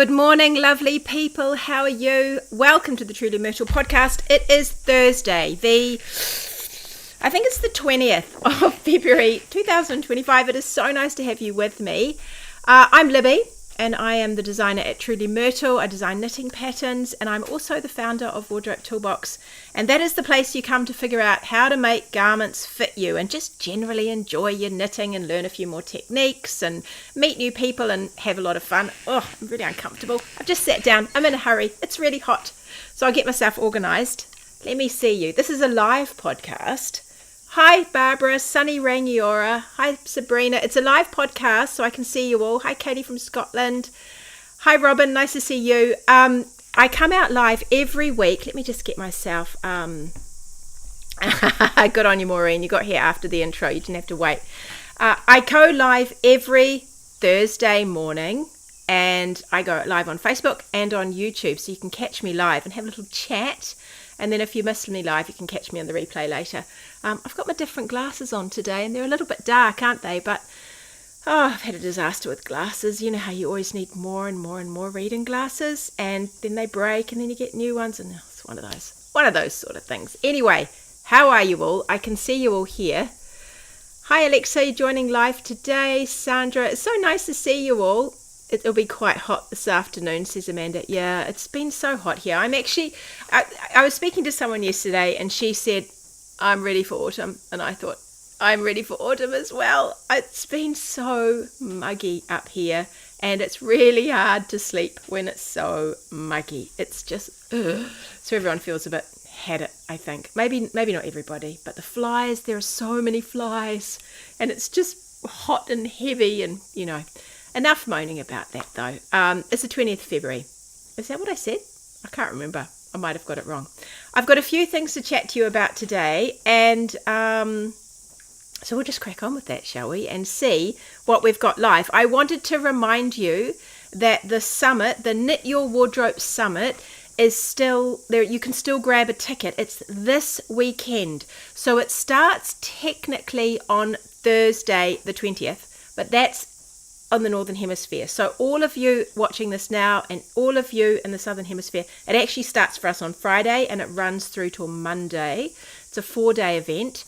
Good morning, lovely people. How are you? Welcome to the Truly Myrtle podcast. It is Thursday, I think it's the 20th of February 2025. It is so nice to have you with me. I'm Libby, and I am the designer at Truly Myrtle. I design knitting patterns, and I'm also the founder of Wardrobe Toolbox. And that is the place you come to figure out how to make garments fit you and just generally enjoy your knitting and learn a few more techniques and meet new people and have a lot of fun. Oh, I'm really uncomfortable. I've just sat down. I'm in a hurry. It's really hot. So I'll get myself organized. Let me see you. This is a live podcast. Hi, Barbara, Sunny Rangiora. Hi, Sabrina. It's a live podcast, so I can see you all. Hi, Katie from Scotland. Hi, Robin. Nice to see you. I come out live every week. Let me just get myself... Good on you, Maureen. You got here after the intro. You didn't have to wait. I go live every Thursday morning, and I go live on Facebook and on YouTube, so you can catch me live and have a little chat. And then if you miss me live, you can catch me on the replay later. I've got my different glasses on today, and they're a little bit dark, aren't they? But, I've had a disaster with glasses. You know how you always need more and more and more reading glasses, and then they break, and then you get new ones, and it's one of those sort of things. Anyway, how are you all? I can see you all here. Hi, Alexa, you're joining live today. Sandra, it's so nice to see you all. It'll be quite hot this afternoon, says Amanda. Yeah, it's been so hot here. I was speaking to someone yesterday, and she said, I'm ready for autumn. And I thought, I'm ready for autumn as well. It's been so muggy up here, and it's really hard to sleep when it's so muggy. It's just, so everyone feels a bit had it, I think. Maybe not everybody, but the flies, there are so many flies, and it's just hot and heavy, and, you know. Enough moaning about that, though. It's the 20th of February. Is that what I said? I can't remember. I might have got it wrong. I've got a few things to chat to you about today, and so we'll just crack on with that, shall we, and see what we've got live. I wanted to remind you that the summit, the Knit Your Wardrobe Summit, is still there. You can still grab a ticket. It's this weekend. So it starts technically on Thursday, the 20th, but that's on the Northern Hemisphere. So all of you watching this now and all of you in the Southern Hemisphere, it actually starts for us on Friday and it runs through till Monday. It's a 4-day event.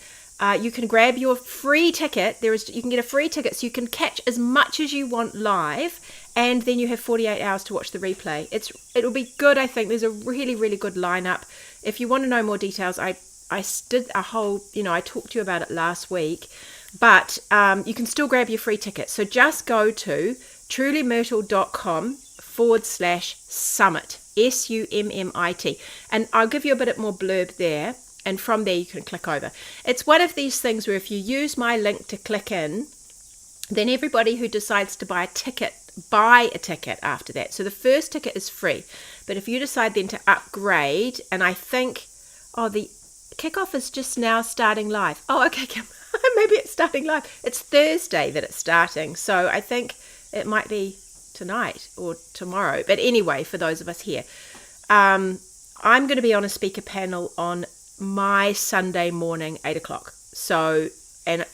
You can grab your free ticket. You can get a free ticket so you can catch as much as you want live, and then you have 48 hours to watch the replay. It'll be good, I think. There's a really, really good lineup. If you want to know more details, I did a whole, I talked to you about it last week. But you can still grab your free ticket. So just go to trulymyrtle.com/summit, SUMMIT. And I'll give you a bit more blurb there. And from there you can click over. It's one of these things where if you use my link to click in, then everybody who decides to buy a ticket after that. So the first ticket is free. But if you decide then to upgrade, and I think, the kickoff is just now starting live. Oh, okay, Kim. Maybe it's starting live. It's Thursday that it's starting, so I think it might be tonight or tomorrow. But anyway, for those of us here, I'm going to be on a speaker panel on my Sunday morning, 8 o'clock. So, I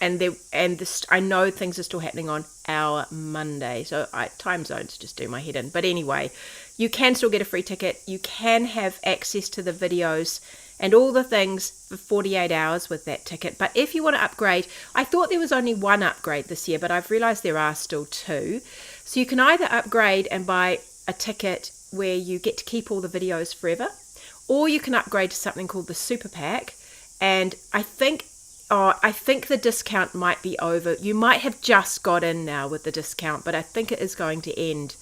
know things are still happening on our Monday, so time zones just do my head in. But anyway, you can still get a free ticket. You can have access to the videos and all the things for 48 hours with that ticket. But if you want to upgrade, I thought there was only one upgrade this year, but I've realized there are still two. So you can either upgrade and buy a ticket where you get to keep all the videos forever, or you can upgrade to something called the Super Pack. And I think the discount might be over. You might have just got in now with the discount, but I think it is going to end.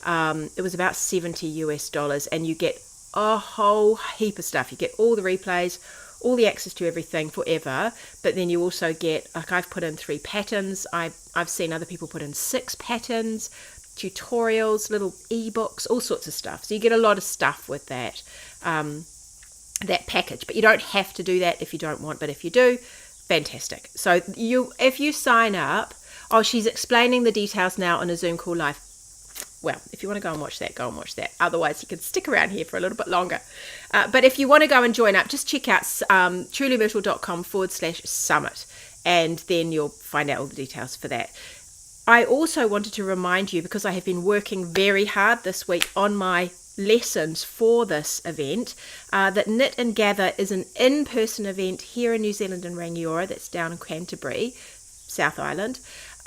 It was about $70 and you get a whole heap of stuff. You get all the replays, all the access to everything forever, but then you also get, like I've put in 3 patterns. I've seen other people put in 6 patterns, tutorials, little ebooks, all sorts of stuff. So you get a lot of stuff with that package, but you don't have to do that if you don't want, but if you do, fantastic. So if you sign up, she's explaining the details now on a Zoom call live. Well, if you want to go and watch that, go and watch that. Otherwise, you can stick around here for a little bit longer. But if you want to go and join up, just check out trulymyrtle.com/summit, and then you'll find out all the details for that. I also wanted to remind you, because I have been working very hard this week on my lessons for this event, that Knit and Gather is an in-person event here in New Zealand in Rangiora. That's down in Canterbury, South Island,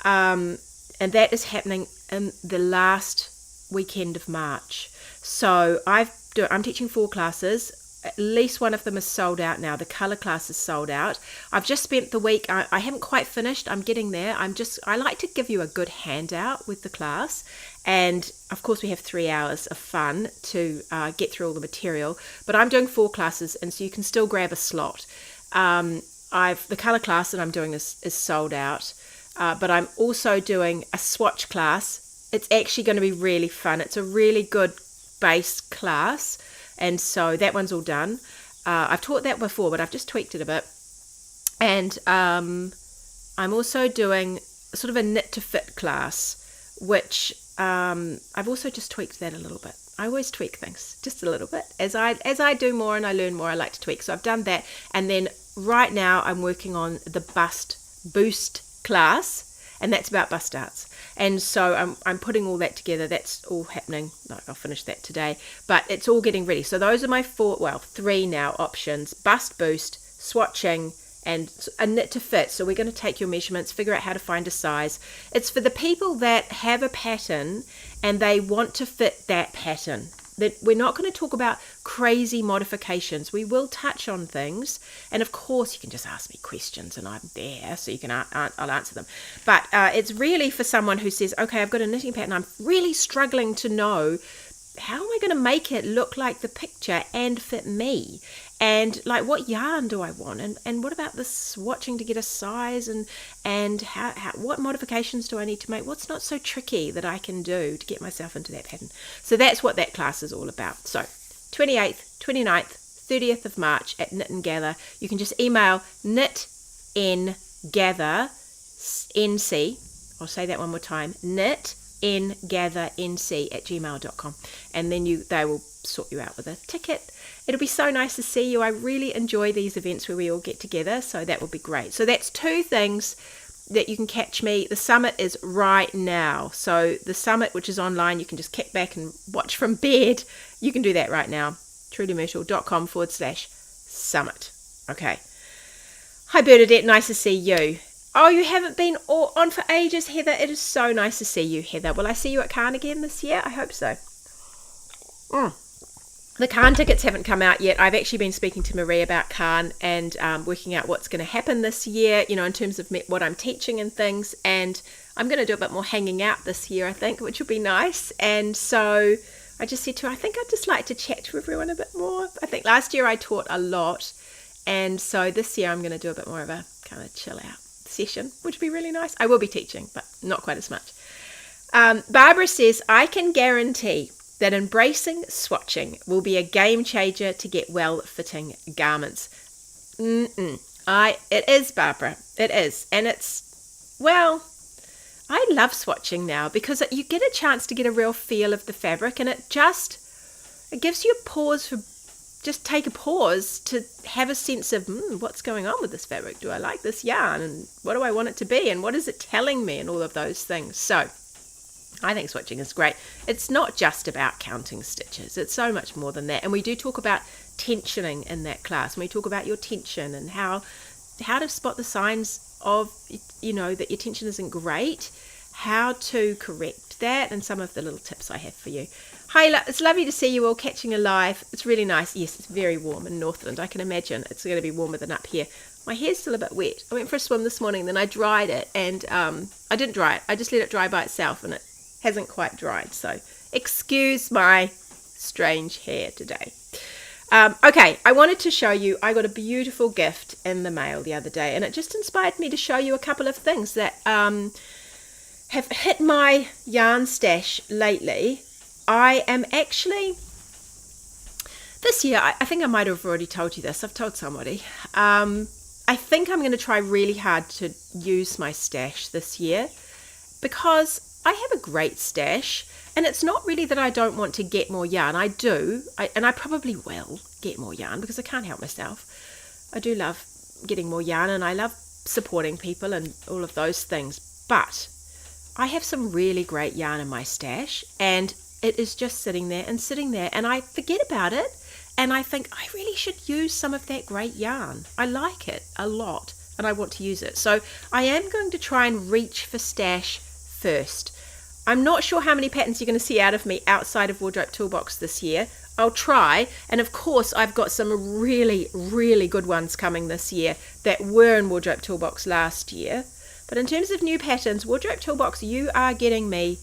and that is happening in the last weekend of March. So I'm teaching 4 classes. At least one of them is sold out now. The colour class is sold out. I've just spent the week, I haven't quite finished. I'm getting there. I like to give you a good handout with the class. And of course we have 3 hours of fun to get through all the material. But I'm doing 4 classes, and so you can still grab a slot. The colour class that I'm doing is sold out. But I'm also doing a swatch class. It's actually going to be really fun. It's a really good base class. And so that one's all done. I've taught that before, but I've just tweaked it a bit. And I'm also doing sort of a knit to fit class, which I've also just tweaked that a little bit. I always tweak things just a little bit. As I do more and I learn more, I like to tweak. So I've done that. And then right now I'm working on the bust boost class, and that's about bust darts. And so I'm putting all that together. That's all happening. No, I'll finish that today. But it's all getting ready. So those are my 3 now options: bust boost, swatching, and a knit to fit. So we're going to take your measurements, figure out how to find a size. It's for the people that have a pattern and they want to fit that pattern. That we're not going to talk about crazy modifications. We will touch on things, and of course you can just ask me questions and I'm there, so you can I'll answer them. But it's really for someone who says, okay, I've got a knitting pattern, I'm really struggling to know how am I going to make it look like the picture and fit me, and like what yarn do I want, and what about the swatching to get a size, and how what modifications do I need to make, what's not so tricky that I can do to get myself into that pattern. So that's what that class is all about. So 28th, 29th, 30th of March at Knit and Gather. You can just email knitngathernc, I'll say that one more time, knitngathernc@gmail.com, and then they will sort you out with a ticket. It'll be so nice to see you. I really enjoy these events where we all get together, so that will be great. So that's 2 things that you can catch me. The summit is right now. So the summit, which is online, you can just kick back and watch from bed. You can do that right now. trudymershall.com/summit. Okay. Hi Bernadette, nice to see you. Oh, you haven't been on for ages, Heather. It is so nice to see you, Heather. Will I see you at Cairn again this year? I hope so. The Cairn tickets haven't come out yet. I've actually been speaking to Marie about Cairn and working out what's going to happen this year, in terms of what I'm teaching and things. And I'm going to do a bit more hanging out this year, I think, which will be nice. And so I just said to her, I think I'd just like to chat to everyone a bit more. I think last year I taught a lot. And so this year I'm going to do a bit more of a kind of chill out session, which would be really nice. I will be teaching, but not quite as much. Barbara says, I can guarantee that embracing swatching will be a game changer to get well-fitting garments. It is, Barbara. It is. And I love swatching now because you get a chance to get a real feel of the fabric, and it gives you a pause just take a pause to have a sense of what's going on with this fabric. Do I like this yarn? And what do I want it to be? And what is it telling me? And all of those things. So I think swatching is great. It's not just about counting stitches. It's so much more than that. And we do talk about tensioning in that class. And we talk about your tension and how to spot the signs of, that your tension isn't great, how to correct that, and some of the little tips I have for you. Hi, it's lovely to see you all catching a live. It's really nice. Yes, it's very warm in Northland. I can imagine it's going to be warmer than up here. My hair's still a bit wet. I went for a swim this morning, then I dried it, and I didn't dry it. I just let it dry by itself, and it hasn't quite dried. So excuse my strange hair today. Okay, I wanted to show you, I got a beautiful gift in the mail the other day, and it just inspired me to show you a couple of things that have hit my yarn stash lately. I am actually, this year, I think I might have already told you this, I've told somebody, I think I'm going to try really hard to use my stash this year, because I have a great stash, and it's not really that I don't want to get more yarn. I do, and I probably will get more yarn because I can't help myself. I do love getting more yarn, and I love supporting people and all of those things, but I have some really great yarn in my stash, and it is just sitting there, and I forget about it, and I think I really should use some of that great yarn. I like it a lot, and I want to use it. So I am going to try and reach for stash first. I'm not sure how many patterns you're going to see out of me outside of Wardrobe Toolbox this year. I'll try, and of course I've got some really, really good ones coming this year that were in Wardrobe Toolbox last year. But in terms of new patterns, Wardrobe Toolbox, you are getting me,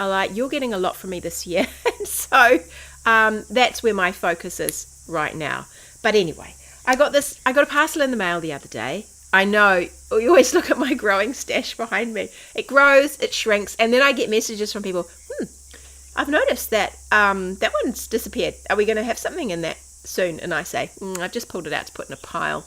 you're getting a lot from me this year. And so that's where my focus is right now. But anyway, I got a parcel in the mail the other day. I know, you always look at my growing stash behind me. It grows, it shrinks, and then I get messages from people, I've noticed that that one's disappeared. Are we going to have something in that soon? And I say, I've just pulled it out to put in a pile.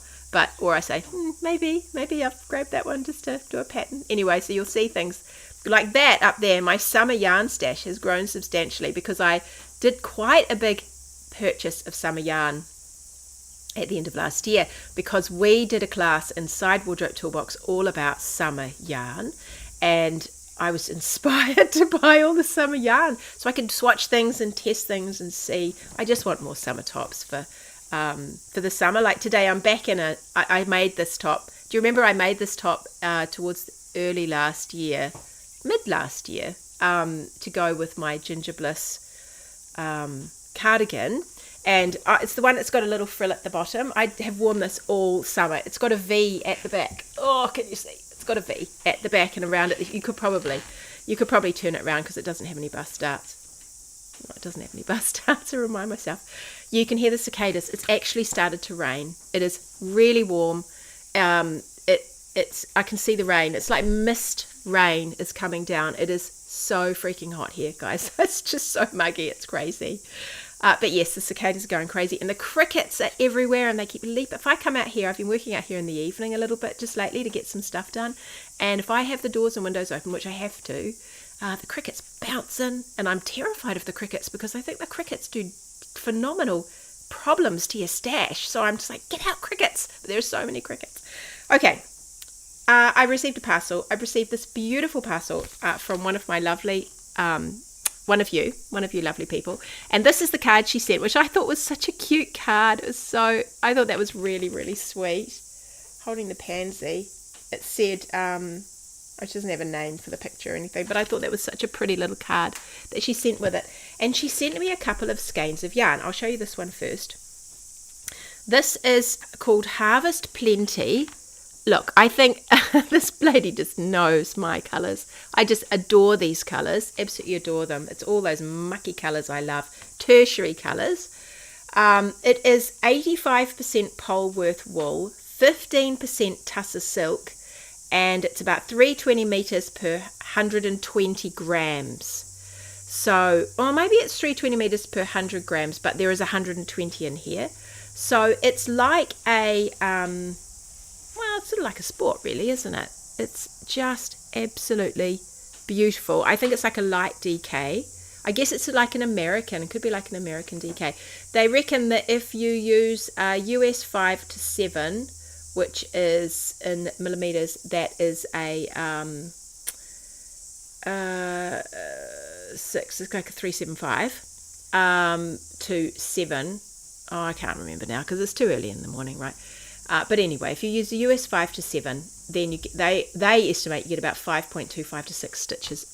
Or I say, maybe I've grabbed that one just to do a pattern. Anyway, so you'll see things like that up there. My summer yarn stash has grown substantially because I did quite a big purchase of summer yarn at the end of last year, because we did a class inside Wardrobe Toolbox all about summer yarn, and I was inspired to buy all the summer yarn so I could swatch things and test things and see. I just want more summer tops for the summer. Like today I'm back in I made this top. Do you remember I made this top towards mid last year, to go with my Ginger Bliss cardigan. And it's the one that's got a little frill at the bottom. I have worn this all summer. It's got a V at the back. Oh, can you see? It's got a V at the back and around it. You could probably turn it around because it doesn't have any bust darts. No, it doesn't have any bust darts, to remind myself. You can hear the cicadas. It's actually started to rain. It is really warm. I can see the rain. It's like mist rain is coming down. It is so freaking hot here, guys. It's just so muggy. It's crazy. But yes, the cicadas are going crazy, and the crickets are everywhere, and they keep leaping. If I come out here, I've been working out here in the evening a little bit just lately to get some stuff done, and if I have the doors and windows open, which I have to, the crickets bounce in, and I'm terrified of the crickets because I think the crickets do phenomenal problems to your stash. So I'm just like, get out, crickets! But there are so many crickets. Okay, I received a parcel. I've received this beautiful parcel from one of my lovely one of you lovely people, and this is the card she sent, which I thought was such a cute card. I thought that was really, really sweet. Holding the pansy, it said she doesn't have a name for the picture or anything, but I thought that was such a pretty little card that she sent with it. And she sent me a couple of skeins of yarn. I'll show you this one first. This is called Harvest Plenty. Look, I think this lady just knows my colours. I just adore these colours, absolutely adore them. It's all those mucky colours I love, tertiary colours. It is 85% Polworth wool, 15% Tussar silk, and it's about 320 metres per 120 grams. So, or maybe it's 320 metres per 100 grams, but there is 120 in here. So it's like a... well, it's sort of like a sport, really, isn't it? It's just absolutely beautiful. I think it's like a light DK. I guess it's like an American. It could be like an American DK. They reckon that if you use US 5 to 7, which is in millimeters, that is a 6. It's like a 375 to 7. Oh, I can't remember now because it's too early in the morning, right? But anyway, if you use the US 5 to 7, then they estimate you get about 5.25 to 6 stitches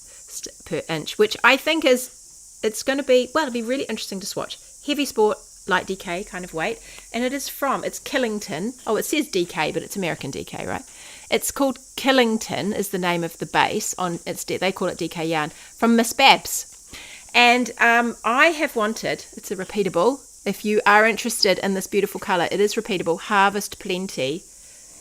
per inch, which I think it's going to be, well, it'll be really interesting to swatch. Heavy sport, light DK kind of weight, and it's Killington. Oh, it says DK, but it's American DK, right? It's called Killington is the name of the base. They call it DK yarn from Miss Babs. And I have wanted, it's a repeatable. If you are interested in this beautiful colour, it is repeatable, Harvest Plenty.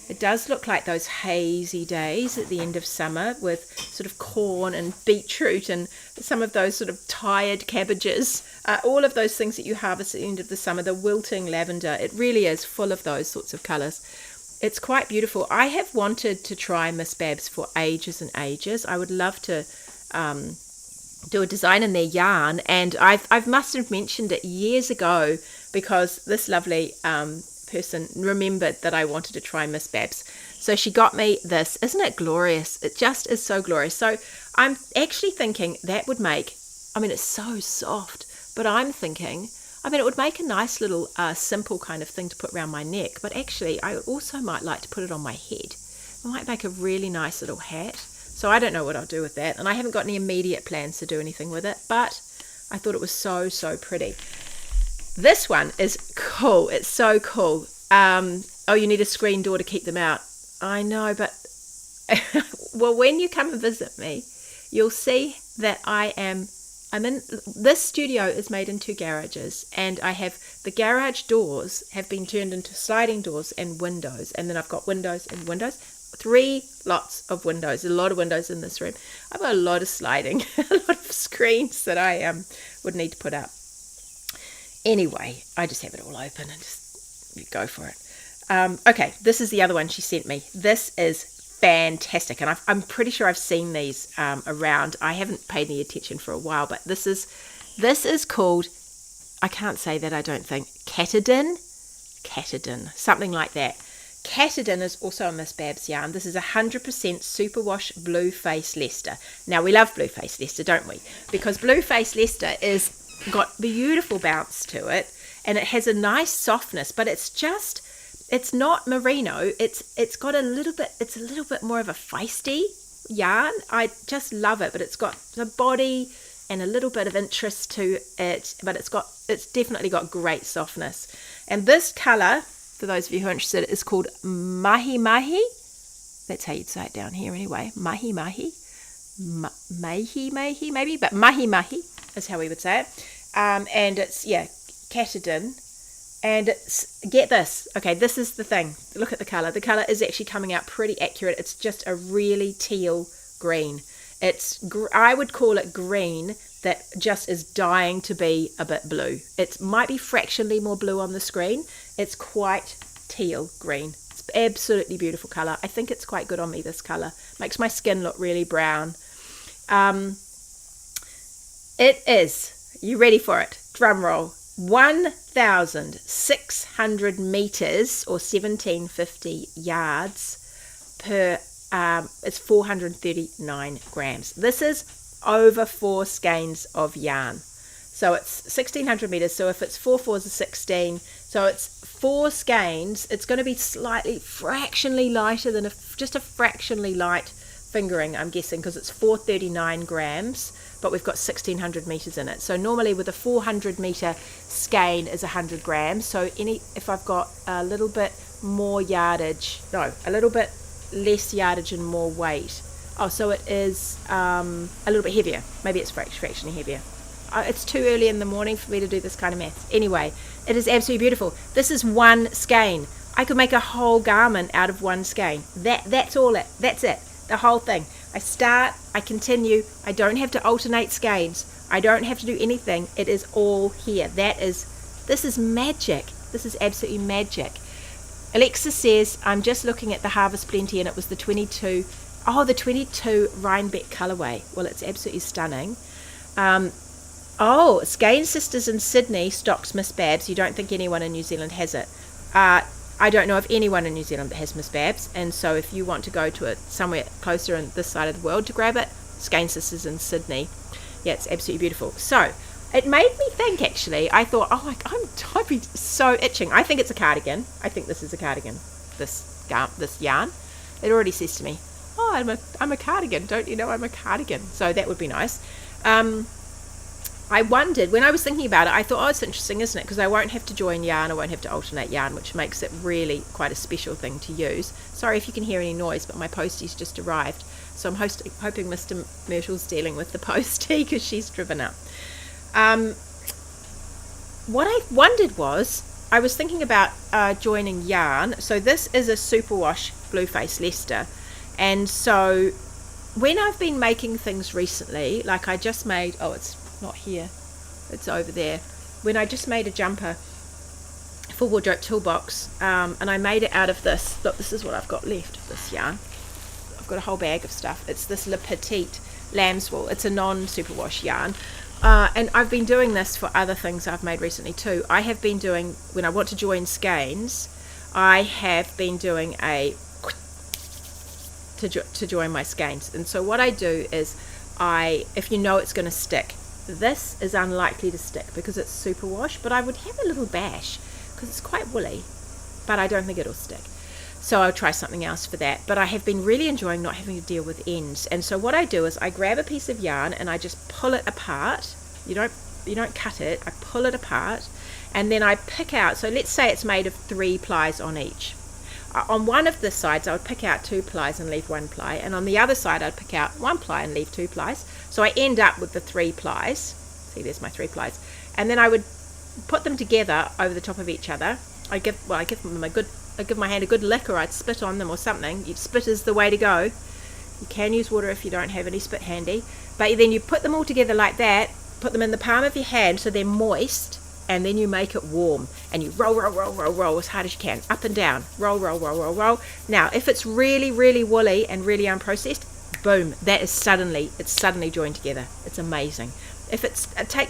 It does look like those hazy days at the end of summer with sort of corn and beetroot and some of those sort of tired cabbages, all of those things that you harvest at the end of the summer, the wilting lavender. It really is full of those sorts of colours. It's quite beautiful. I have wanted to try Miss Babs for ages and ages. I would love to do a design in their yarn, and I must have mentioned it years ago because this lovely person remembered that I wanted to try Miss Babs. So she got me this. Isn't it glorious? It just is so glorious. So I'm actually thinking that would make, I mean, it's so soft, but I'm thinking, I mean, it would make a nice little simple kind of thing to put around my neck, but actually I also might like to put it on my head. It might make a really nice little hat. So I don't know what I'll do with that, and I haven't got any immediate plans to do anything with it, but I thought it was so, so pretty. This one is cool. It's so cool. Oh, you need a screen door to keep them out. I know, but well, when you come and visit me, you'll see that I'm in, this studio is made in 2 garages, and I have, the garage doors have been turned into sliding doors and windows, and then I've got windows and windows, 3 lots of windows, a lot of windows in this room. I've got a lot of sliding, a lot of screens that I would need to put up. Anyway, I just have it all open and just go for it. Okay, this is the other one she sent me. This is fantastic, and I'm pretty sure I've seen these around. I haven't paid any attention for a while, but this is called, I can't say that, I don't think, cardigan, something like that. Cardigan is also a Miss Babs yarn. This is 100% superwash blue face Leicester. Now, we love blue face Leicester, don't we? Because blue face Leicester is got beautiful bounce to it, and it has a nice softness, but it's not merino. It's got a little bit more of a feisty yarn. I just love it, but it's got the body and a little bit of interest to it, but it's definitely got great softness. And this color, for those of you who are interested, is called mahi mahi. That's how you'd say it down here anyway. Mahi mahi. Mahi mahi maybe, but mahi mahi is how we would say it. And it's, cardigan. And it's, get this, okay, this is the thing. Look at the colour. The colour is actually coming out pretty accurate. It's just a really teal green. I would call it green that just is dying to be a bit blue. It might be fractionally more blue on the screen. It's quite teal green. It's absolutely beautiful colour. I think it's quite good on me, this colour. Makes my skin look really brown. It is, you ready for it? Drum roll. 1,600 meters or 1750 yards per, it's 439 grams. This is over 4 skeins of yarn. So it's 1,600 meters. So if it's 4 fours are 16, so it's 4 skeins. It's going to be fractionally lighter than just a fractionally light fingering, I'm guessing, because it's 439 grams, but we've got 1,600 meters in it. So normally with a 400 meter skein is 100 grams. So if I've got a little bit more yardage, no, a little bit less yardage and more weight. Oh, so it is a little bit heavier. Maybe it's fractionally heavier. It's too early in the morning for me to do this kind of math. Anyway, it is absolutely beautiful. This is 1 skein. I could make a whole garment out of 1 skein. That's it. The whole thing. I start, I continue. I don't have to alternate skeins. I don't have to do anything. It is all here. This is magic. This is absolutely magic. Alexa says, I'm just looking at the Harvest Plenty, and it was the 22 Rhinebeck colorway. Well, it's absolutely stunning. Skein Sisters in Sydney stocks Miss Babs. You don't think anyone in New Zealand has it. I don't know of anyone in New Zealand that has Miss Babs, and so if you want to go to it somewhere closer in this side of the world to grab it, Skein Sisters in Sydney. Yeah, it's absolutely beautiful. So it made me think, actually. I thought, I'd be so itching. I think it's a cardigan. I think this is a cardigan, this yarn. It already says to me, I'm a cardigan. Don't you know I'm a cardigan? So that would be nice. I wondered, when I was thinking about it, I thought, it's interesting, isn't it? Because I won't have to join yarn, I won't have to alternate yarn, which makes it really quite a special thing to use. Sorry if you can hear any noise, but my postie's just arrived. So I'm hoping Mr. Myrtle's dealing with the postie because she's driven up. What I wondered was, I was thinking about joining yarn. So this is a superwash Blueface Leicester. And so when I've been making things recently, like I just made, it's not here, it's over there, when I just made a jumper for Wardrobe Toolbox, and I made it out of this. Look, this is what I've got left of this yarn. I've got a whole bag of stuff. It's this Le Petite lamb's wool. It's a non-superwash yarn, and I've been doing this for other things I've made recently too. I have been doing, when I want to join skeins, I have been doing to join my skeins. And so what I do is if you know it's going to stick, this is unlikely to stick because it's superwash, but I would have a little bash because it's quite woolly, but I don't think it'll stick. So I'll try something else for that. But I have been really enjoying not having to deal with ends. And so what I do is I grab a piece of yarn and I just pull it apart. You don't cut it. I pull it apart, and then I pick out. So let's say it's made of 3 plies on each. On one of the sides I would pick out 2 plies and leave 1 ply, and on the other side I'd pick out 1 ply and leave 2 plies. So I end up with the 3 plies. See, there's my 3 plies. And then I would put them together over the top of each other. I give my hand a good lick, or I'd spit on them or something. Spit is the way to go. You can use water if you don't have any spit handy. But then you put them all together like that, put them in the palm of your hand so they're moist, and then you make it warm. And you roll as hard as you can, up and down. Roll. Now, if it's really, really woolly and really unprocessed, boom, it's suddenly joined together. It's amazing.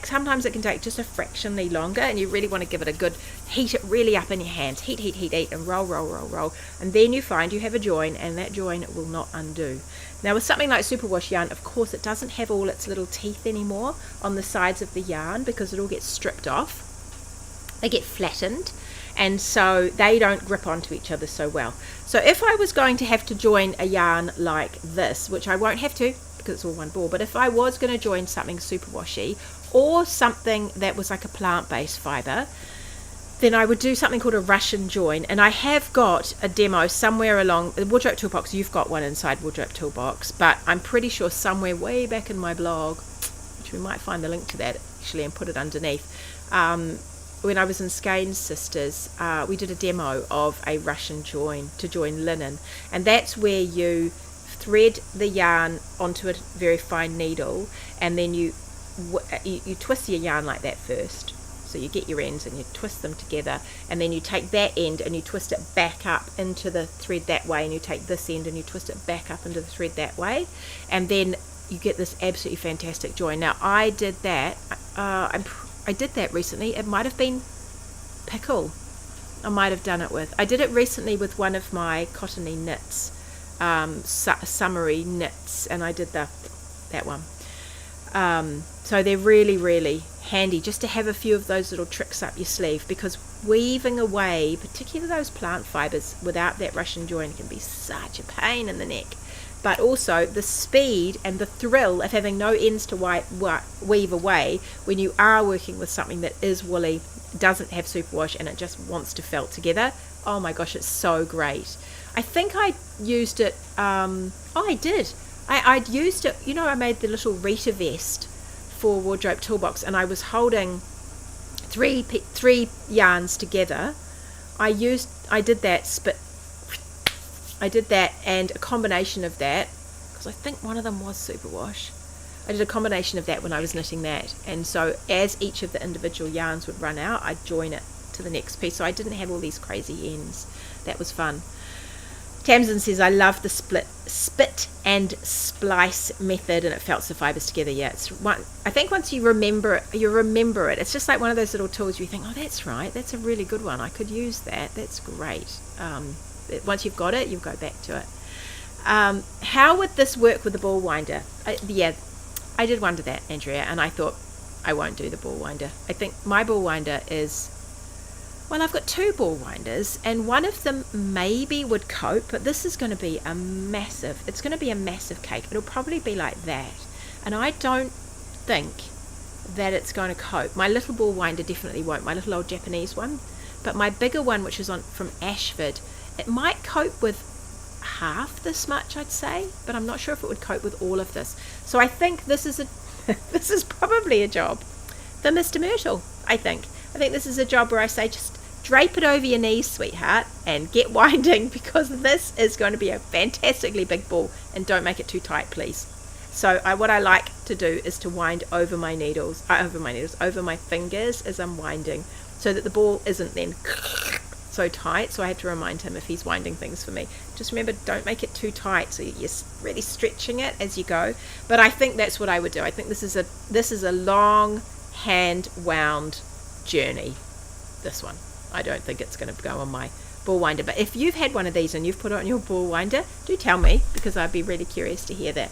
Sometimes it can take just a fractionally longer, and you really want to give it a good heat it really up in your hands. Heat, and roll. And then you find you have a join, and that join will not undo. Now, with something like superwash yarn, of course, it doesn't have all its little teeth anymore on the sides of the yarn because it all gets stripped off. They get flattened, and so they don't grip onto each other so well. So if I was going to have to join a yarn like this, which I won't have to, because it's all one ball, but if I was going to join something superwashy or something that was like a plant-based fibre, then I would do something called a Russian join. And I have got a demo somewhere along the Wardrobe Toolbox. You've got one inside Wardrobe Toolbox, but I'm pretty sure somewhere way back in my blog, which we might find the link to that actually and put it underneath, when I was in Skeins Sisters, we did a demo of a Russian join to join linen, and that's where you thread the yarn onto a very fine needle, and then you twist your yarn like that first. So you get your ends and you twist them together, and then you take that end and you twist it back up into the thread that way, and you take this end and you twist it back up into the thread that way, and then you get this absolutely fantastic join. Now, I did that. I did that recently. It might have been Pickle. I might have done it with. I did it recently with one of my cottony knits, summery knits, and I did that one. So they're really, really handy just to have a few of those little tricks up your sleeve, because weaving away, particularly those plant fibres, without that Russian join can be such a pain in the neck. But also the speed and the thrill of having no ends to weave away when you are working with something that is woolly, doesn't have superwash, and it just wants to felt together. Oh my gosh, it's so great. I think I used it, I did. I'd used it, I made the little Rita vest for Wardrobe Toolbox, and I was holding three yarns together. I did that and a combination of that, because I think one of them was superwash. I did a combination of that when I was knitting that, and so as each of the individual yarns would run out, I'd join it to the next piece, so I didn't have all these crazy ends. That was fun. Tamsin says, I love the spit and splice method, and it felts the fibres together. Yeah, I think once you remember it. It's just like one of those little tools you think, oh, that's right, that's a really good one. I could use that. That's great. Once you've got it, you'll go back to it. How would this work with the ball winder? I did wonder that, Andrea, and I thought I won't do the ball winder. I think my ball winder is, well, I've got 2 ball winders, and one of them maybe would cope, but this is going to be a massive cake. It'll probably be like that, and I don't think that it's going to cope. My little ball winder definitely won't, my little old Japanese one, but my bigger one, which is from Ashford, it might cope with half this much, I'd say, but I'm not sure if it would cope with all of this. So I think this is probably a job for Mr. Myrtle. I think this is a job where I say, just drape it over your knees, sweetheart, and get winding, because this is going to be a fantastically big ball, and don't make it too tight, please. So what I like to do is to wind over my fingers as I'm winding, so that the ball isn't then so tight. So I have to remind him if he's winding things for me, just remember, don't make it too tight, so you're really stretching it as you go. But I think that's what I would do. I think this is a long hand wound journey, this one. I don't think it's going to go on my ball winder. But if you've had one of these and you've put it on your ball winder, do tell me, because I'd be really curious to hear that.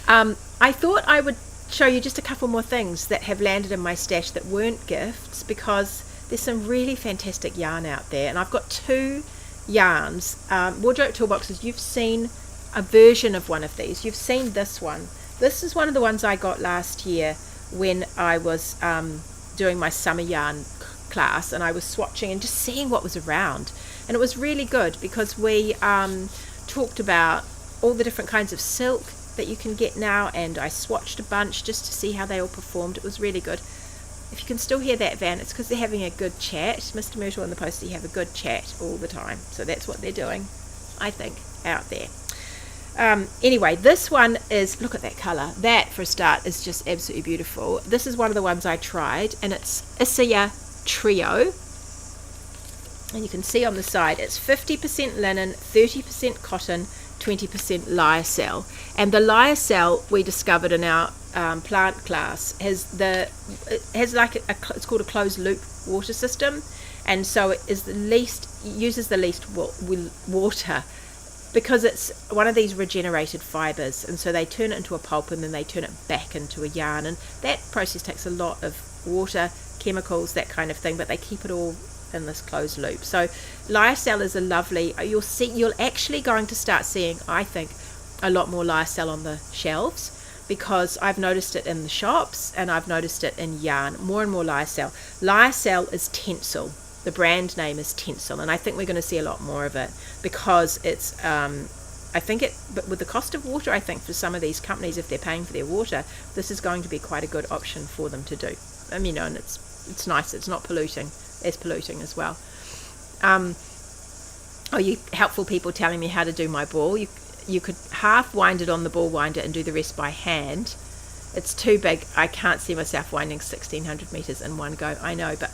I thought I would show you just a couple more things that have landed in my stash that weren't gifts, because there's some really fantastic yarn out there. And I've got 2 yarns, wardrobe toolboxes. You've seen a version of one of these. You've seen this one. This is one of the ones I got last year when I was doing my summer yarn class, and I was swatching and just seeing what was around. And it was really good because we talked about all the different kinds of silk that you can get now, and I swatched a bunch just to see how they all performed. It was really good. If you can still hear that, Van, it's because they're having a good chat. Mr. Myrtle and the Postie have a good chat all the time, so that's what they're doing, I think, out there. Anyway, this one is, look at that colour. That, for a start, is just absolutely beautiful. This is one of the ones I tried, and it's Isia Trio. And you can see on the side, it's 50% linen, 30% cotton, 20% lyocell. And the lyocell, we discovered in our plant class, it's called a closed loop water system, and so it is uses the least water, because it's one of these regenerated fibers, and so they turn it into a pulp and then they turn it back into a yarn, and that process takes a lot of water, chemicals, that kind of thing, but they keep it all in this closed loop. So lyocell is a lovely, you're actually going to start seeing, I think, a lot more lyocell on the shelves, because I've noticed it in the shops and I've noticed it in yarn, more and more lyocell. Lyocell is Tencel. The brand name is Tencel, and I think we're going to see a lot more of it, because it's but with the cost of water, I think for some of these companies, if they're paying for their water, this is going to be quite a good option for them to do. And it's nice, it's not polluting as well. You helpful people telling me how to do my ball. You could half wind it on the ball winder and do the rest by hand. It's too big. I can't see myself winding 1600 meters in one go. I know, but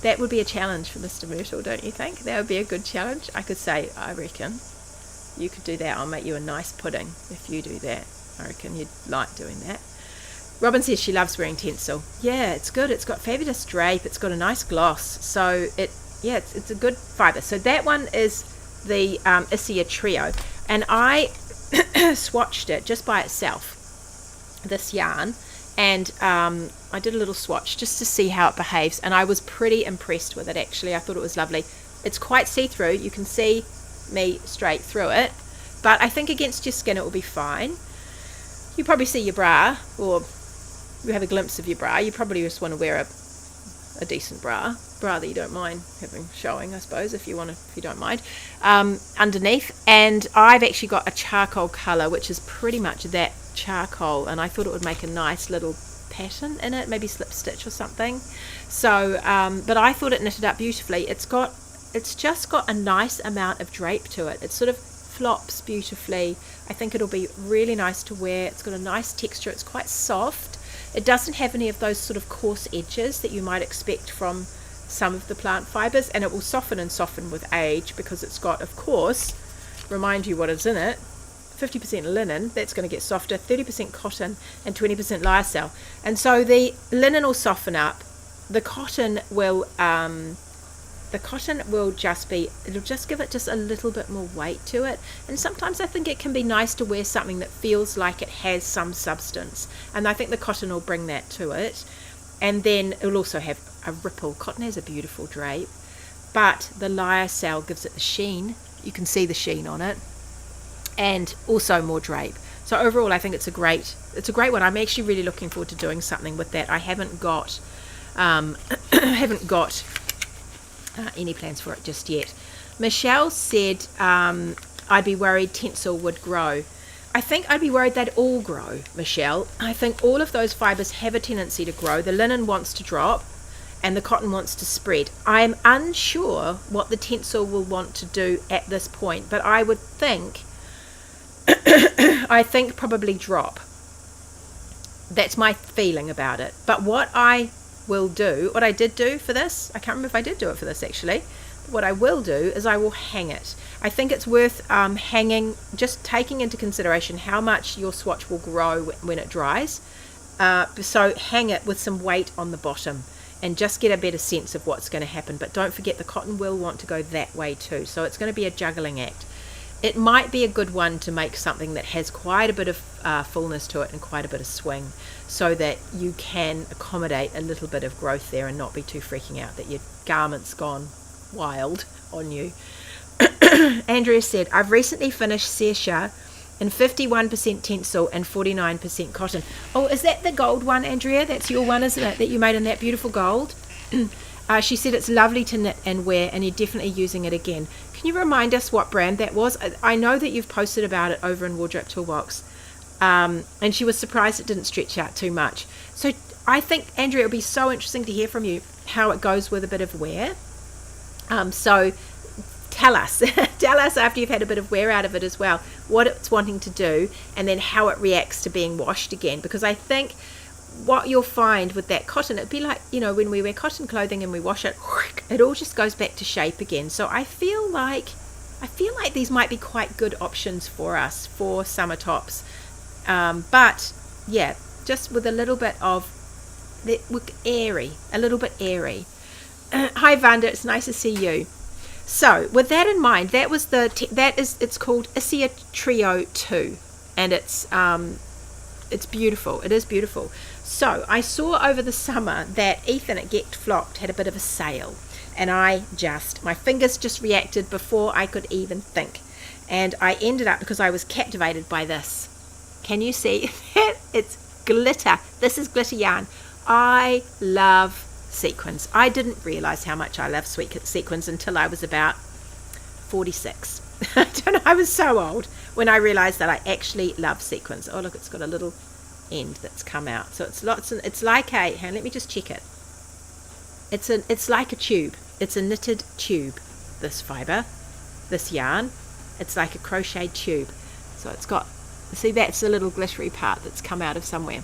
that would be a challenge for Mr. Myrtle, don't you think? That would be a good challenge. I could say, I reckon you could do that. I'll make you a nice pudding if you do that. I reckon you'd like doing that. Robin says she loves wearing Tencel. Yeah, it's good. It's got fabulous drape. It's got a nice gloss. So it's a good fibre. So that one is the Isia Trio. And I swatched it just by itself, this yarn. And I did a little swatch just to see how it behaves. And I was pretty impressed with it, actually. I thought it was lovely. It's quite see-through. You can see me straight through it. But I think against your skin it will be fine. You probably see your bra, or you have a glimpse of your bra. You probably just want to wear a decent bra that you don't mind having showing, I suppose, if you don't mind, underneath. And I've actually got a charcoal colour, which is pretty much that charcoal, and I thought it would make a nice little pattern in it, maybe slip stitch or something. So but I thought it knitted up beautifully. It's just got a nice amount of drape to it. It sort of flops beautifully. I think it'll be really nice to wear. It's got a nice texture. It's quite soft. It doesn't have any of those sort of coarse edges that you might expect from some of the plant fibres, and it will soften with age, because it's got, of course, remind you what is in it, 50% linen, that's going to get softer, 30% cotton and 20% lyocell. And so the linen will soften up. The cotton will it'll just give it just a little bit more weight to it. And sometimes I think it can be nice to wear something that feels like it has some substance, and I think the cotton will bring that to it. And then it will also have a ripple. Cotton has a beautiful drape, but the lyocell gives it the sheen. You can see the sheen on it, and also more drape. So overall, I think it's a great one. I'm actually really looking forward to doing something with that. I haven't got any plans for it just yet. Michelle said I'd be worried Tencel would grow. I think I'd be worried they'd all grow, Michelle. I think all of those fibres have a tendency to grow. The linen wants to drop and the cotton wants to spread. I'm unsure what the Tencel will want to do at this point, but I would think probably drop. That's my feeling about it. But what I did do for this, I can't remember if I did do it for this actually, but what I will do is I will hang it. I think it's worth hanging, just taking into consideration how much your swatch will grow when it dries. So hang it with some weight on the bottom. and just get a better sense of what's going to happen. But don't forget, the cotton will want to go that way too, so it's going to be a juggling act. It might be a good one to make something that has quite a bit of fullness to it and quite a bit of swing, so that you can accommodate a little bit of growth there and not be too freaking out that your garment's gone wild on you. Andrea said, I've recently finished Sersha in 51% tencel and 49% cotton. Oh, is that the gold one, Andrea? That's your one, isn't it, that you made in that beautiful gold? She said it's lovely to knit and wear, and you're definitely using it again. Can you remind us what brand that was? I know that you've posted about it over in Wardrobe Toolbox, and she was surprised it didn't stretch out too much. So I think, Andrea, it'll be so interesting to hear from you how it goes with a bit of wear. So tell us after you've had a bit of wear out of it as well, what it's wanting to do, and then how it reacts to being washed again. Because I think what you'll find with that cotton, it'd be like, when we wear cotton clothing and we wash it, it all just goes back to shape again. So I feel like these might be quite good options for us for summer tops. But yeah, just with a little bit of airy, a little bit airy. Hi Vanda, it's nice to see you. So with that in mind, it's called Isia Trio 2, and it's beautiful. It is beautiful. So I saw over the summer that Ethan at Get Flocked had a bit of a sale, and my fingers just reacted before I could even think, and I ended up, because I was captivated by this. Can you see that? It's glitter. This is glitter yarn. I love sequins. I didn't realize how much I love sequins until I was about 46. I don't know, I was so old when I realized that I actually love sequins. Oh look, it's got a little end that's come out, so it's like let me just check it. It's like a tube. It's a knitted tube, this fiber, this yarn. It's like a crocheted tube. So it's got, see, that's the little glittery part that's come out of somewhere.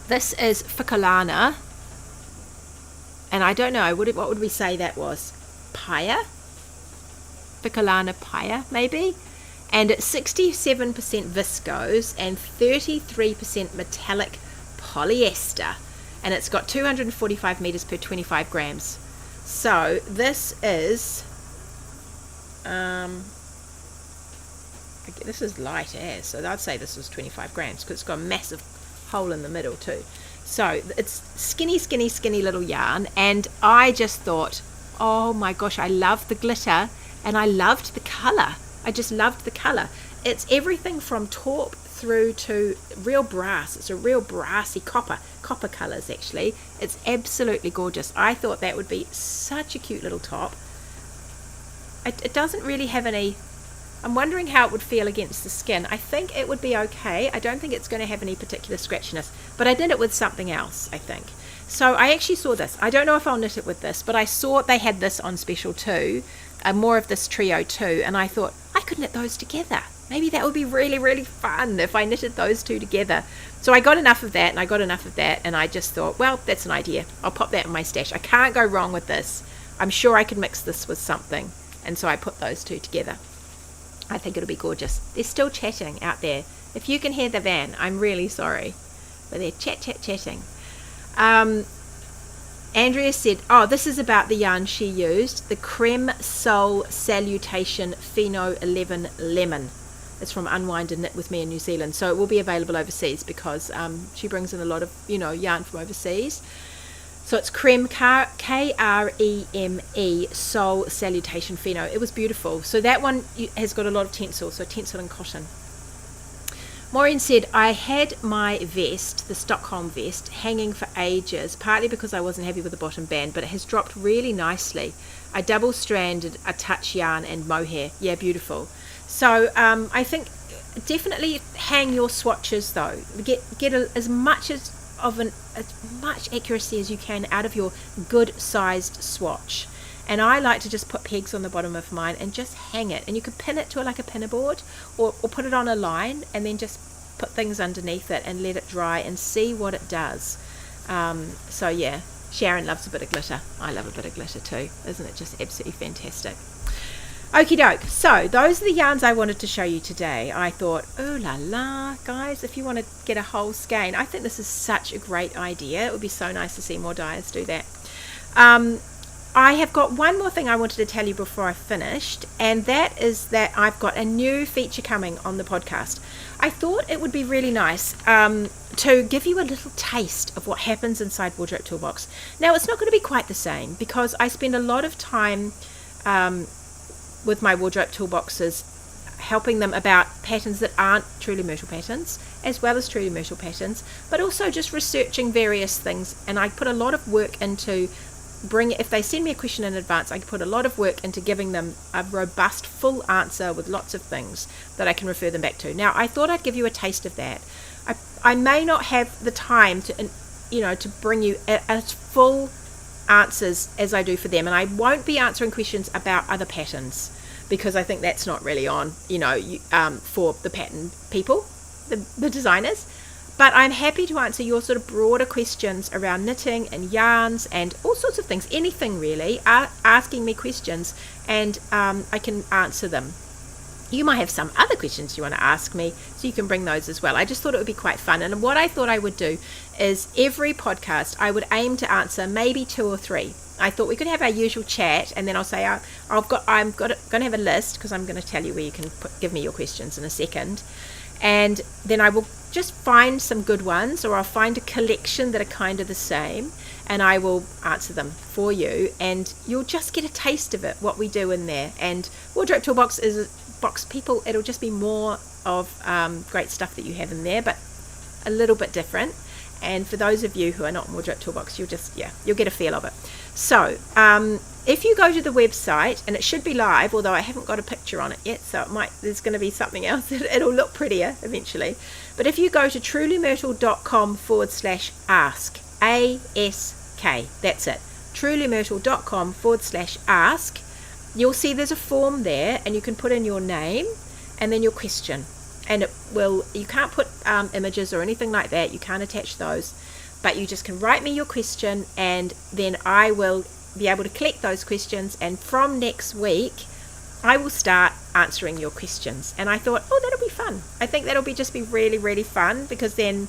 This is Ficolana, and I don't know, what would we say that was? Paya? Ficolana Paya, maybe? And it's 67% viscose and 33% metallic polyester. And it's got 245 meters per 25 grams. So this is, this is light as, so I'd say this was 25 grams because it's got a massive hole in the middle too. So it's skinny little yarn, and I just thought, oh my gosh, I love the glitter and I loved the color. I just loved the color. It's everything from taupe through to real brass. It's a real brassy copper colors actually. It's absolutely gorgeous. I thought that would be such a cute little top. It doesn't really have any, I'm wondering how it would feel against the skin. I think it would be okay. I don't think it's going to have any particular scratchiness, but I did it with something else, I think. So I actually saw this. I don't know if I'll knit it with this, but I saw they had this on special too, more of this trio too, and I thought I could knit those together. Maybe that would be really, really fun if I knitted those two together. So I got enough of that, and I got enough of that, and I just thought, well, that's an idea. I'll pop that in my stash. I can't go wrong with this. I'm sure I could mix this with something, and so I put those two together. I think it'll be gorgeous. They're still chatting out there. If you can hear the van, I'm really sorry, but they're chatting. Andrea said, oh, this is about the yarn she used, the Creme Soul Salutation Pheno 11 Lemon. It's from Unwind and Knit With Me in New Zealand, so it will be available overseas because she brings in a lot of yarn from overseas. So it's Creme, Kreme Soul Salutation Pheno. It was beautiful. So that one has got a lot of tencel, so tencel and cotton. Maureen said, I had my vest, the Stockholm vest, hanging for ages, partly because I wasn't happy with the bottom band, but it has dropped really nicely. I double-stranded a touch yarn and mohair. Yeah, beautiful. So I think definitely hang your swatches though. Get as much accuracy as you can out of your good-sized swatch. And I like to just put pegs on the bottom of mine and just hang it. And you could pin it to like a pinnerboard or put it on a line and then just put things underneath it and let it dry and see what it does. So yeah, Sharon loves a bit of glitter. I love a bit of glitter too. Isn't it just absolutely fantastic? Okie doke. So those are the yarns I wanted to show you today. I thought, oh la la, guys, if you want to get a whole skein, I think this is such a great idea. It would be so nice to see more dyers do that. I have got one more thing I wanted to tell you before I finished, and that is that I've got a new feature coming on the podcast. I thought it would be really nice to give you a little taste of what happens inside Wardrobe Toolbox. Now, it's not going to be quite the same because I spend a lot of time with my wardrobe toolboxes helping them about patterns that aren't Truly Myrtle patterns as well as Truly Myrtle patterns, but also just researching various things. And I put a lot of work into if they send me a question in advance, I put a lot of work into giving them a robust full answer with lots of things that I can refer them back to. Now, I thought I'd give you a taste of that. I may not have the time to bring you as full answers as I do for them, and I won't be answering questions about other patterns because I think that's not really on for the pattern people, the designers. But I'm happy to answer your sort of broader questions around knitting and yarns and all sorts of things, anything really, asking me questions, and I can answer them. You might have some other questions you want to ask me, so you can bring those as well. I just thought it would be quite fun. And what I thought I would do is every podcast I would aim to answer maybe 2 or 3. I thought we could have our usual chat, and then I'll say I'm going to have a list because I'm going to tell you where you can give me your questions in a second. And then I will just find some good ones, or I'll find a collection that are kind of the same, and I will answer them for you, and you'll just get a taste of it, what we do in there. And Wardrobe Toolbox is a box people, it'll just be more of great stuff that you have in there, but a little bit different. And for those of you who are not in Wardrobe Toolbox, you'll get a feel of it. So if you go to the website, and it should be live, although I haven't got a picture on it yet, so there's going to be something else that it'll look prettier eventually. But if you go to trulymyrtle.com/ask, A-S-K, that's it, trulymyrtle.com/ask, you'll see there's a form there, and you can put in your name and then your question. And you can't put images or anything like that, you can't attach those, but you just can write me your question, and then I will be able to collect those questions, and from next week I will start answering your questions. And I thought, that'll be fun. I think that'll be really, really fun, because then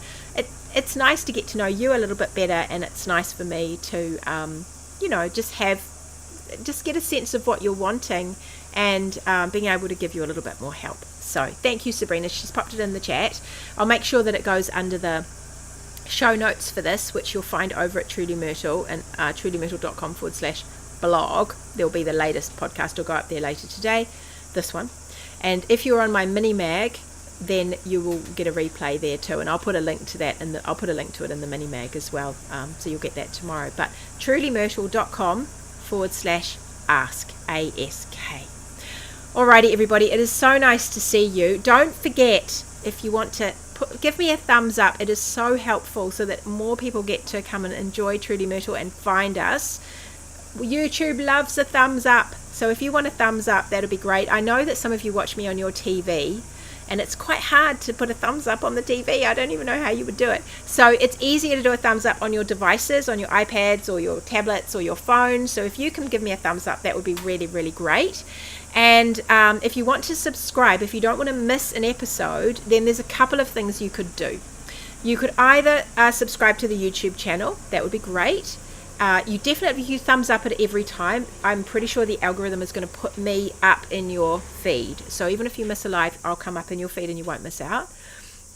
it's nice to get to know you a little bit better, and it's nice for me to just get a sense of what you're wanting, and being able to give you a little bit more help. So thank you, Sabrina. She's popped it in the chat. I'll make sure that it goes under the show notes for this, which you'll find over at Truly Myrtle, and trulymyrtle.com/blog. There'll be the latest podcast will go up there later today, this one. And if you're on my mini mag, then you will get a replay there too, and I'll put a link to that, and I'll put a link to it in the mini mag as well, so you'll get that tomorrow. But trulymyrtle.com/ask, A-S-K. Alrighty, everybody, it is so nice to see you. Don't forget, if you want to give me a thumbs up, it is so helpful, so that more people get to come and enjoy Truly Myrtle and find us. YouTube loves a thumbs up, so if you want a thumbs up, that'll be great. I know that some of you watch me on your TV, and it's quite hard to put a thumbs up on the TV. I don't even know how you would do it. So it's easier to do a thumbs up on your devices, on your iPads or your tablets or your phones. So if you can give me a thumbs up, that would be really, really great. And if you want to subscribe, if you don't want to miss an episode, then there's a couple of things you could do. You could either subscribe to the YouTube channel. That would be great. You definitely thumbs up it every time. I'm pretty sure the algorithm is going to put me up in your feed. So even if you miss a live, I'll come up in your feed and you won't miss out.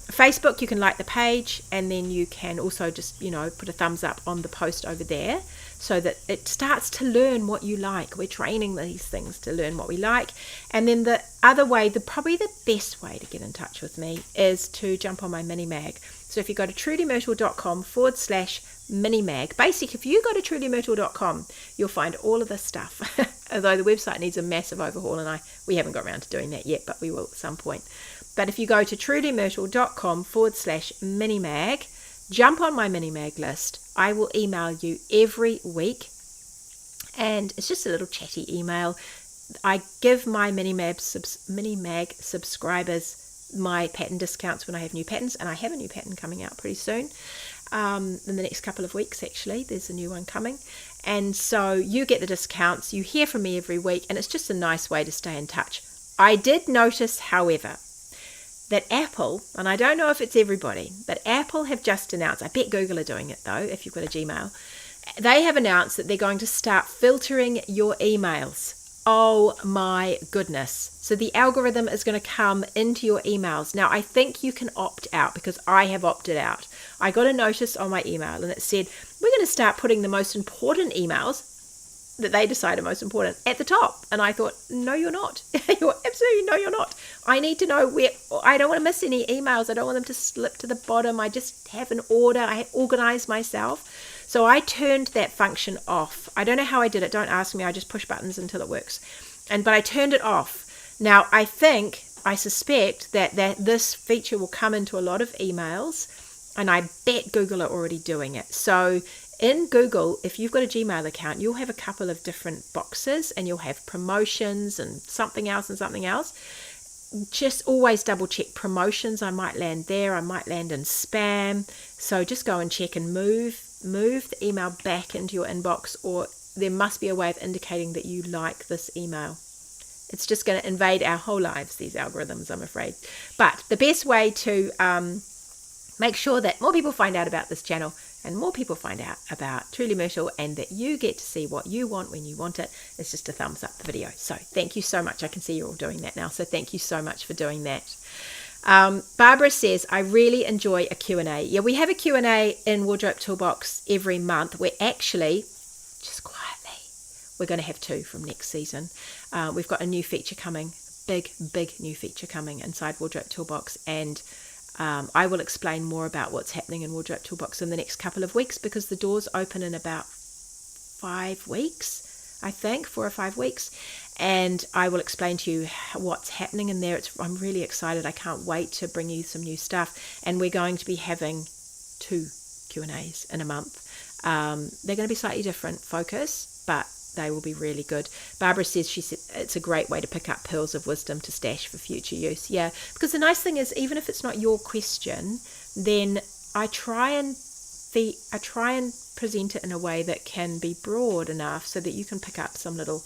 Facebook, you can like the page, and then you can also just, put a thumbs up on the post over there, so that it starts to learn what you like. We're training these things to learn what we like. And then the other way, probably the best way to get in touch with me, is to jump on my mini mag. So if you go to trulymyrtle.com/mini mag, basically if you go to trulymyrtle.com, you'll find all of this stuff. Although the website needs a massive overhaul, and we haven't got around to doing that yet, but we will at some point. But if you go to trulymyrtle.com/mini mag, jump on my mini mag list. I will email you every week, and it's just a little chatty email. I give my mini mag subscribers my pattern discounts when I have new patterns, and I have a new pattern coming out pretty soon, in the next couple of weeks actually. There's a new one coming, And so you get the discounts, you hear from me every week, and it's just a nice way to stay in touch. I did notice, however, that Apple, and I don't know if it's everybody, but Apple have just announced, I bet Google are doing it though, if you've got a Gmail, they have announced that they're going to start filtering your emails. Oh my goodness. So the algorithm is going to come into your emails. Now, I think you can opt out because I have opted out. I got a notice on my email and it said, we're going to start putting the most important emails that they decide are most important at the top. And I thought, no, you're not. You're absolutely, no, you're not. I need to know where, I don't want to miss any emails. I don't want them to slip to the bottom. I just have an order. I organize myself. So I turned that function off. I don't know how I did it. Don't ask me. I just push buttons until it works. But I turned it off. Now, I suspect that this feature will come into a lot of emails, and I bet Google are already doing it. So in Google, if you've got a Gmail account, you'll have a couple of different boxes, and you'll have promotions and something else and something else. Just always double check promotions. I might land there. I might land in spam. So just go and check and move the email back into your inbox, or there must be a way of indicating that you like this email. It's just going to invade our whole lives, these algorithms, I'm afraid. But the best way to make sure that more people find out about this channel and more people find out about Truly Myrtle and that you get to see what you want when you want it is just to thumbs up the video. So thank you so much. I can see you're all doing that now. So thank you so much for doing that. Barbara says, I really enjoy a Q&A. Yeah, we have a Q&A in Wardrobe Toolbox every month. We're actually, just quietly, we're going to have 2 from next season. We've got a new feature coming, big new feature coming inside Wardrobe Toolbox, and I will explain more about what's happening in Wardrobe Toolbox in the next couple of weeks because the doors open in about 5 weeks, I think, 4 or 5 weeks. And I will explain to you what's happening in there. I'm really excited. I can't wait to bring you some new stuff. And we're going to be having 2 Q&As in a month. They're going to be slightly different focus, but they will be really good. Barbara says, she said, it's a great way to pick up pearls of wisdom to stash for future use. Yeah, because the nice thing is, even if it's not your question, then I try and present it in a way that can be broad enough so that you can pick up some little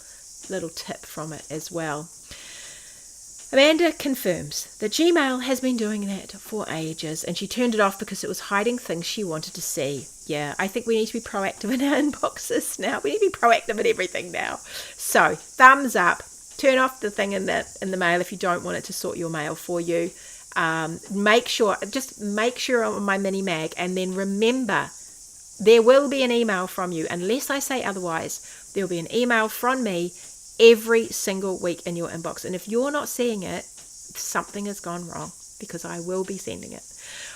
tip from it as well. Amanda confirms that Gmail has been doing that for ages, and she turned it off because it was hiding things she wanted to see. Yeah, I think we need to be proactive in our inboxes now. We need to be proactive in everything now. So thumbs up. Turn off the thing in the mail if you don't want it to sort your mail for you. Make sure on my mini mag, and then remember, there will be an email from you. Unless I say otherwise, there will be an email from me every single week in your inbox. And if you're not seeing it, something has gone wrong, because I will be sending it.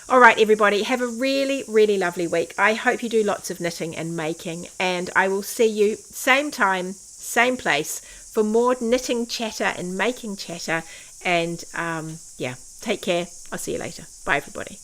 All right, everybody, have a really, really lovely week. I hope you do lots of knitting and making, and I will see you same time, same place for more knitting chatter and making chatter. And yeah, take care. I'll see you later. Bye, everybody.